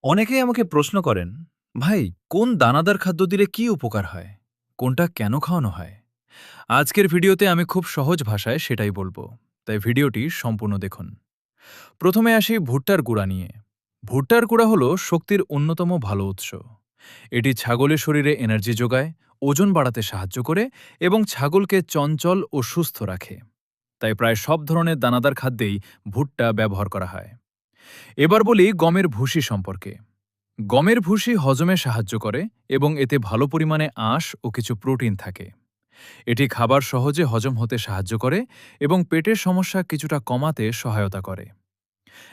অনেকেই আমাকে প্রশ্ন করেন, ভাই কোন দানাদার খাদ্য দিলে কি উপকার হয়, কোনটা কেন খাওয়ানো হয়? আজকের ভিডিওতে আমি খুব সহজ ভাষায় সেটাই বলবো, তাই ভিডিওটি সম্পূর্ণ দেখুন। প্রথমে আসি ভুট্টার গুঁড়া নিয়ে। ভুট্টার গুঁড়া হলো শক্তির অন্যতম ভালো উৎস। এটি ছাগলের শরীরে এনার্জি যোগায়, ওজন বাড়াতে সাহায্য করে এবং ছাগলকে চঞ্চল ও সুস্থ রাখে। তাই প্রায় সব ধরনের দানাদার খাদ্যেই ভুট্টা ব্যবহার করা হয়। এবার বলি গমের ভুসি সম্পর্কে। গমের ভুসি হজমে সাহায্য করে এবং এতে ভালো পরিমাণে আঁশ ও কিছু প্রোটিন থাকে। এটি খাবার সহজে হজম হতে সাহায্য করে এবং পেটের সমস্যা কিছুটা কমাতে সহায়তা করে।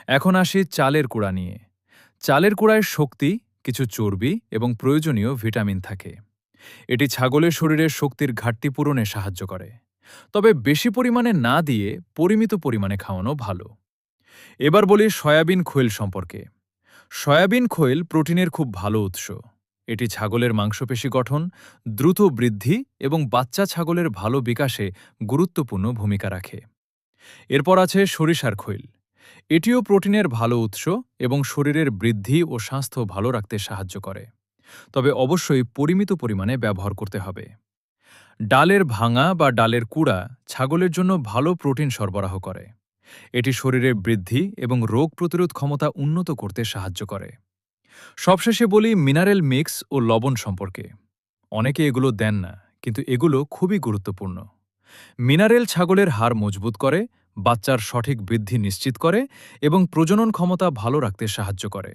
এখন আসি চালের কুড়া নিয়ে। চালের কুড়ায় শক্তি, কিছু চর্বি এবং প্রয়োজনীয় ভিটামিন থাকে। এটি ছাগলের শরীরে শক্তির ঘাটতি পূরণে সাহায্য করে। তবে বেশি পরিমাণে না দিয়ে পরিমিত পরিমাণে খাওয়ানো ভালো। এবার বলি সয়াবিন খৈল সম্পর্কে। সয়াবিন খৈল প্রোটিনের খুব ভালো উৎস। এটি ছাগলের মাংসপেশি গঠন, দ্রুত বৃদ্ধি এবং বাচ্চা ছাগলের ভালো বিকাশে গুরুত্বপূর্ণ ভূমিকা রাখে। এরপর আছে সরিষার খৈল। এটিও প্রোটিনের ভালো উৎস এবং শরীরের বৃদ্ধি ও স্বাস্থ্য ভালো রাখতে সাহায্য করে। তবে অবশ্যই পরিমিত পরিমাণে ব্যবহার করতে হবে। ডালের ভাঙা বা ডালের কুড়া ছাগলের জন্য ভালো প্রোটিন সরবরাহ করে। এটি শরীরের বৃদ্ধি এবং রোগ প্রতিরোধ ক্ষমতা উন্নত করতে সাহায্য করে। সবশেষে বলি মিনারেল মিক্স ও লবণ সম্পর্কে। অনেকে এগুলো দেন না, কিন্তু এগুলো খুবই গুরুত্বপূর্ণ। মিনারেল ছাগলের হাড় মজবুত করে, বাচ্চার সঠিক বৃদ্ধি নিশ্চিত করে এবং প্রজনন ক্ষমতা ভালো রাখতে সাহায্য করে।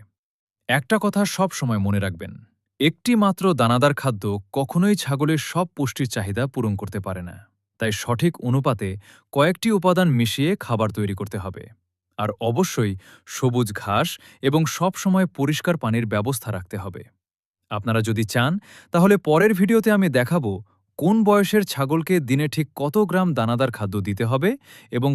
একটা কথা সব সময় মনে রাখবেন, একটি মাত্র দানাদার খাদ্য কখনোই ছাগলের সব পুষ্টির চাহিদা পূরণ করতে পারে না। তাই সঠিক অনুপাতে কয়েকটি উপাদান মিশিয়ে খাবার তৈরি করতে হবে। আর অবশ্যই সবুজ ঘাস এবং সব সময় পরিষ্কার পানির ব্যবস্থা রাখতে হবে। আপনারা যদি চান, তাহলে পরের ভিডিওতে আমি দেখাবো কোন বয়সের ছাগলকে দিনে ঠিক কত গ্রাম দানাদার খাদ্য দিতে হবে এবং